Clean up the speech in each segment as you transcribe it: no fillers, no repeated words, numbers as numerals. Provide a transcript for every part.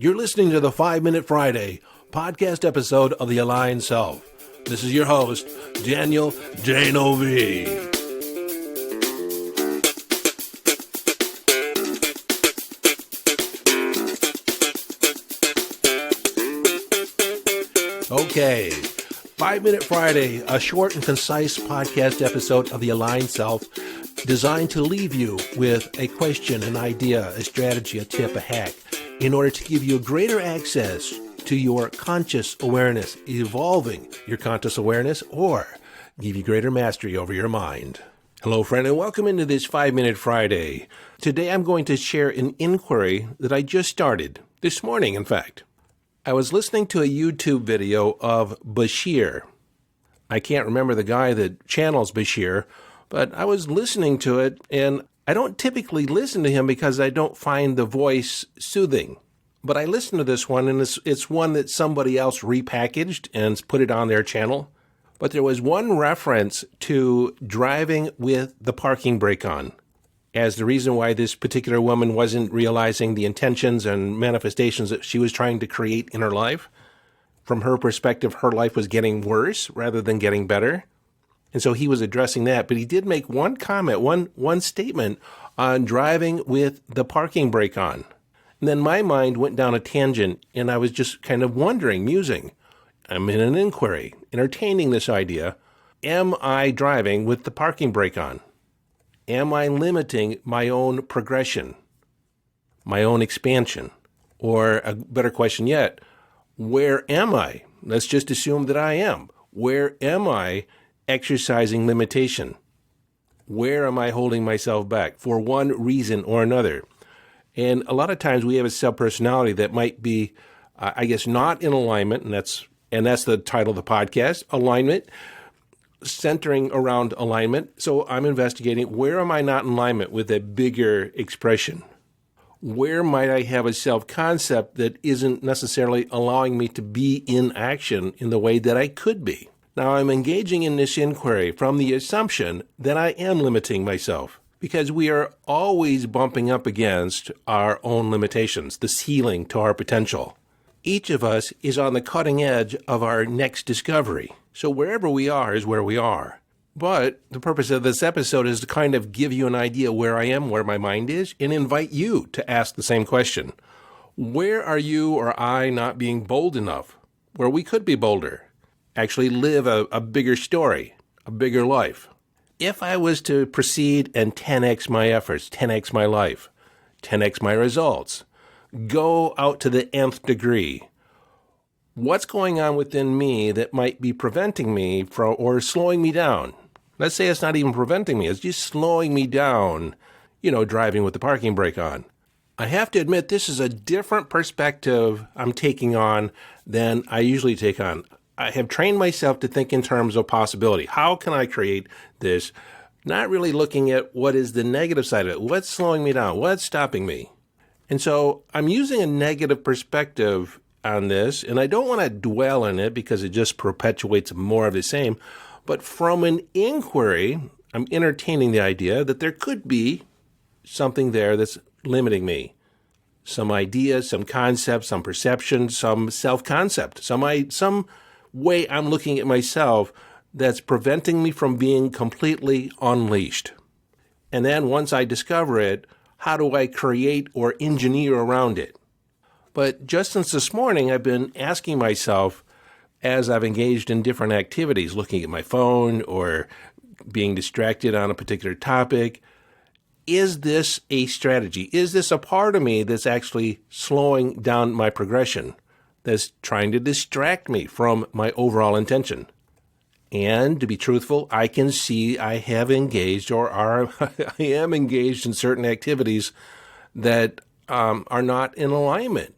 You're listening to the 5-Minute Friday podcast episode of The Aligned Self. This is your host, Daniel J-N-O-V. Okay, 5-Minute Friday, a short and concise podcast episode of The Aligned Self designed to leave you with a question, an idea, a strategy, a tip, a hack, in order to give you greater access to your conscious awareness, evolving your conscious awareness, or give you greater mastery over your mind. Hello, friend, and welcome into this 5-Minute Friday. Today I'm going to share an inquiry that I just started, this morning, in fact. I was listening to a YouTube video of Bashir. I can't remember the guy that channels Bashir, but I was listening to it, and I don't typically listen to him because I don't find the voice soothing. But I listened to this one, and it's one that somebody else repackaged and put it on their channel. But there was one reference to driving with the parking brake on as the reason why this particular woman wasn't realizing the intentions and manifestations that she was trying to create in her life. From her perspective, her life was getting worse rather than getting better. And so he was addressing that, but he did make one comment, one statement on driving with the parking brake on. And then my mind went down a tangent, and I was just kind of wondering, musing. I'm in an inquiry, entertaining this idea. Am I driving with the parking brake on? Am I limiting my own progression, my own expansion? Or a better question yet, where am I? Let's just assume that I am. Where am I exercising limitation? Where am I holding myself back for one reason or another? And a lot of times we have a sub-personality that might be, not in alignment, and that's the title of the podcast, alignment, centering around alignment. So I'm investigating, where am I not in alignment with a bigger expression? Where might I have a self-concept that isn't necessarily allowing me to be in action in the way that I could be? Now, I'm engaging in this inquiry from the assumption that I am limiting myself, because we are always bumping up against our own limitations, the ceiling to our potential. Each of us is on the cutting edge of our next discovery. So wherever we are is where we are. But the purpose of this episode is to kind of give you an idea where I am, where my mind is, and invite you to ask the same question. Where are you or I not being bold enough, where we could be bolder? Actually live a bigger story, a bigger life. If I was to proceed and 10x my efforts, 10x my life, 10x my results, go out to the nth degree, what's going on within me that might be preventing me from or slowing me down? Let's say it's not even preventing me, it's just slowing me down, driving with the parking brake on. I have to admit, this is a different perspective I'm taking on than I usually take on. I have trained myself to think in terms of possibility. How can I create this? Not really looking at what is the negative side of it. What's slowing me down? What's stopping me? And so I'm using a negative perspective on this, and I don't want to dwell in it because it just perpetuates more of the same. But from an inquiry, I'm entertaining the idea that there could be something there that's limiting me. Some ideas, some concepts, some perception, some self-concept, some way I'm looking at myself that's preventing me from being completely unleashed. And then once I discover it, how do I create or engineer around it? But just since this morning, I've been asking myself, as I've engaged in different activities, looking at my phone or being distracted on a particular topic, is this a strategy? Is this a part of me that's actually slowing down my progression, that's trying to distract me from my overall intention? And to be truthful, I can see I have engaged I am engaged in certain activities that are not in alignment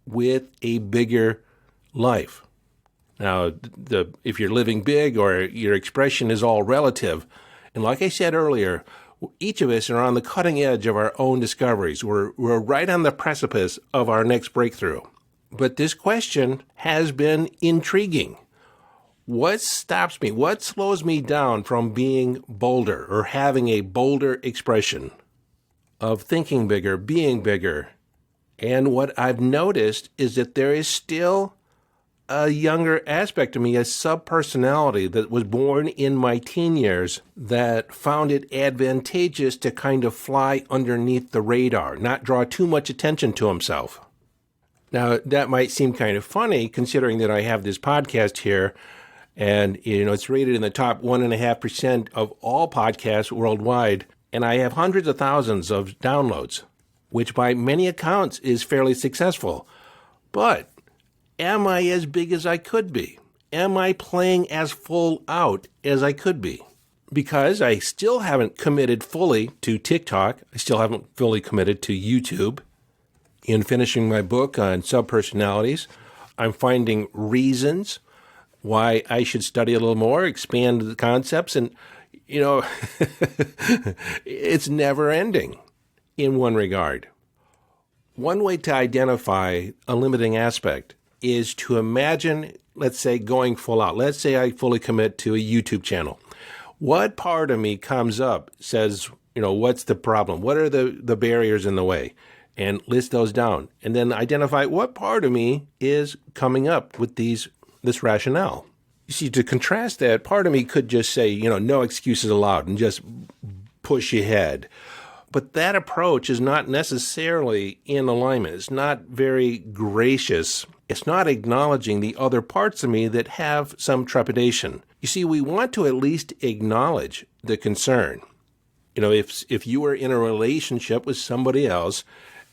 with a bigger life. Now, if you're living big or your expression is all relative, and like I said earlier, each of us are on the cutting edge of our own discoveries. We're right on the precipice of our next breakthrough. But this question has been intriguing. What stops me? What slows me down from being bolder or having a bolder expression of thinking bigger, being bigger, And what I've noticed is that there is still a younger aspect of me, a subpersonality that was born in my teen years that found it advantageous to kind of fly underneath the radar, not draw too much attention to himself. Now, that might seem kind of funny considering that I have this podcast here and, it's rated in the top 1.5% of all podcasts worldwide, and I have hundreds of thousands of downloads, which by many accounts is fairly successful. But am I as big as I could be? Am I playing as full out as I could be? Because I still haven't committed fully to TikTok. I still haven't fully committed to YouTube. In finishing my book on subpersonalities, I'm finding reasons why I should study a little more, expand the concepts, and, it's never ending in one regard. One way to identify a limiting aspect is to imagine, let's say, going full out. Let's say I fully commit to a YouTube channel. What part of me comes up, says, what's the problem? What are the barriers in the way? And list those down. And then identify what part of me is coming up with this rationale. You see, to contrast that, part of me could just say, no excuses allowed and just push ahead. But that approach is not necessarily in alignment. It's not very gracious. It's not acknowledging the other parts of me that have some trepidation. You see, we want to at least acknowledge the concern. If you were in a relationship with somebody else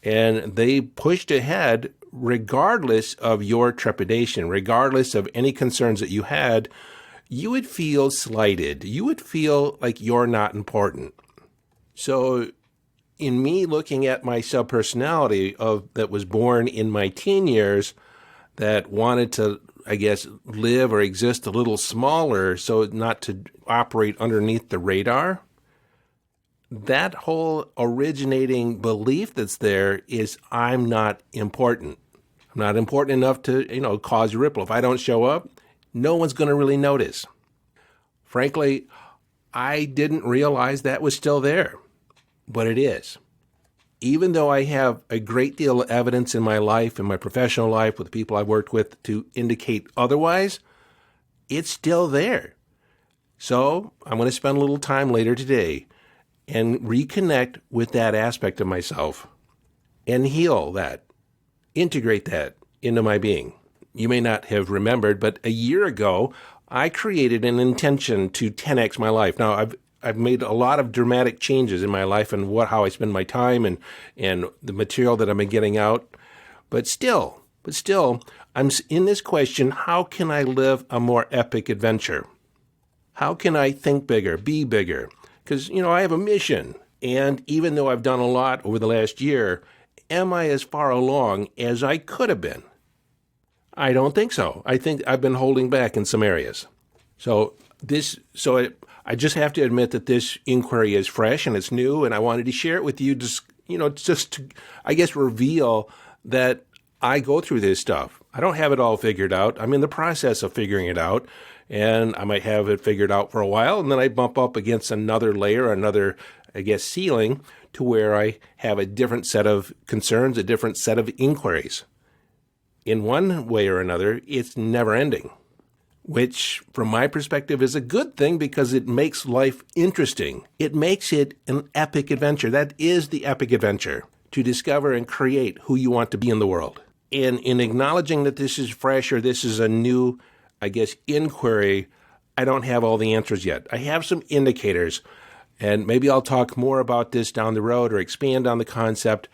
and they pushed ahead regardless of your trepidation, regardless of any concerns that you had, you would feel slighted. You would feel like you're not important. So in me looking at my subpersonality that was born in my teen years that wanted to, live or exist a little smaller so not to operate underneath the radar, that whole originating belief that's there is I'm not important. I'm not important enough to, cause a ripple. If I don't show up, no one's going to really notice. Frankly, I didn't realize that was still there, but it is. Even though I have a great deal of evidence in my life, in my professional life, with the people I've worked with to indicate otherwise, it's still there. So I'm going to spend a little time later today and reconnect with that aspect of myself and heal that, integrate that into my being. You may not have remembered, but a year ago, I created an intention to 10x my life. Now, I've made a lot of dramatic changes in my life and how I spend my time and the material that I've been getting out. But still, I'm in this question, how can I live a more epic adventure? How can I think bigger, be bigger? Because, I have a mission. And even though I've done a lot over the last year, am I as far along as I could have been? I don't think so. I think I've been holding back in some areas. I just have to admit that this inquiry is fresh and it's new, and I wanted to share it with you just to, reveal that I go through this stuff. I don't have it all figured out. I'm in the process of figuring it out, and I might have it figured out for a while, and then I bump up against another layer, another, ceiling, to where I have a different set of concerns, a different set of inquiries. In one way or another, it's never ending, which from my perspective is a good thing because it makes life interesting. It makes it an epic adventure. That is the epic adventure, to discover and create who you want to be in the world. And in acknowledging that this is fresh or this is a new, inquiry, I don't have all the answers yet. I have some indicators, and maybe I'll talk more about this down the road or expand on the concept.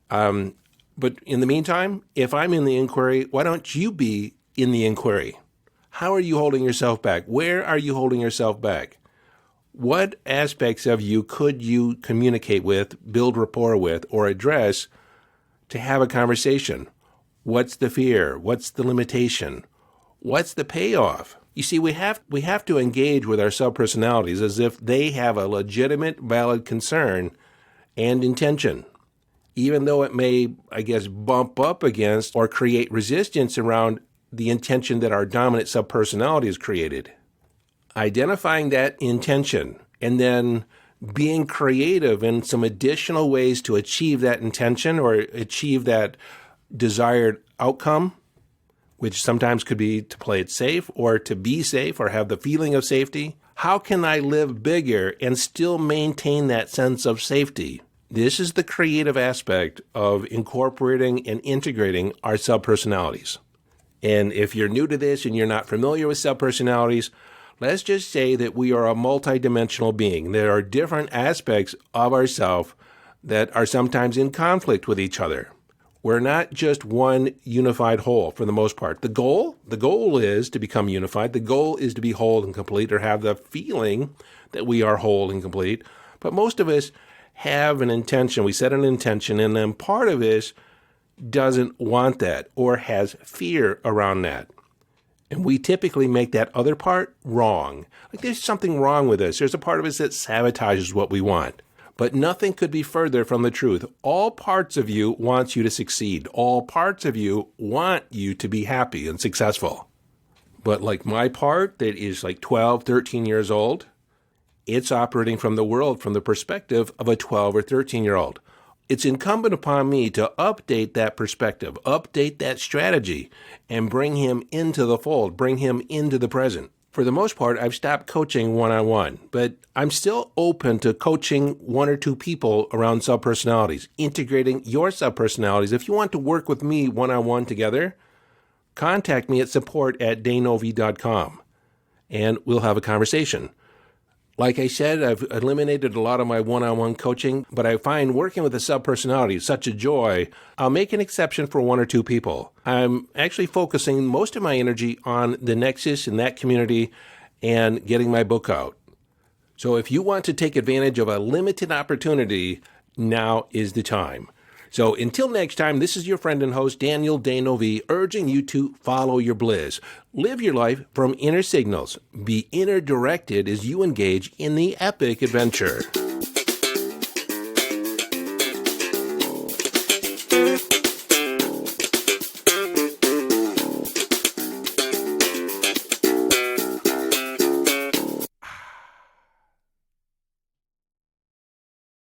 But in the meantime, if I'm in the inquiry, why don't you be in the inquiry? How are you holding yourself back? Where are you holding yourself back? What aspects of you could you communicate with, build rapport with, or address to have a conversation? What's the fear? What's the limitation? What's the payoff? You see, we have to engage with our subpersonalities as if they have a legitimate, valid concern and intention, even though it may, bump up against or create resistance around the intention that our dominant subpersonality has created. Identifying that intention and then being creative in some additional ways to achieve that intention or achieve that desired outcome, which sometimes could be to play it safe or to be safe or have the feeling of safety. How can I live bigger and still maintain that sense of safety? This is the creative aspect of incorporating and integrating our subpersonalities. And if you're new to this and you're not familiar with subpersonalities, let's just say that we are a multidimensional being. There are different aspects of ourselves that are sometimes in conflict with each other. We're not just one unified whole for the most part. The goal is to become unified. The goal is to be whole and complete, or have the feeling that we are whole and complete. But most of us have an intention. We set an intention, and then part of us doesn't want that or has fear around that. And we typically make that other part wrong. Like there's something wrong with us. There's a part of us that sabotages what we want. But nothing could be further from the truth. All parts of you want you to succeed. All parts of you want you to be happy and successful. But like my part that is like 12, 13 years old, it's operating from the world from the perspective of a 12 or 13-year-old. It's incumbent upon me to update that perspective, update that strategy, and bring him into the fold, bring him into the present. For the most part, I've stopped coaching one-on-one, but I'm still open to coaching one or two people around subpersonalities, integrating your subpersonalities. If you want to work with me one-on-one together, contact me at support@danovi.com, and we'll have a conversation. Like I said, I've eliminated a lot of my one-on-one coaching, but I find working with a subpersonality is such a joy. I'll make an exception for one or two people. I'm actually focusing most of my energy on the Nexus and that community and getting my book out. So if you want to take advantage of a limited opportunity, now is the time. So until next time, this is your friend and host, Daniel Danovi, urging you to follow your bliss. Live your life from inner signals. Be inner directed as you engage in the epic adventure.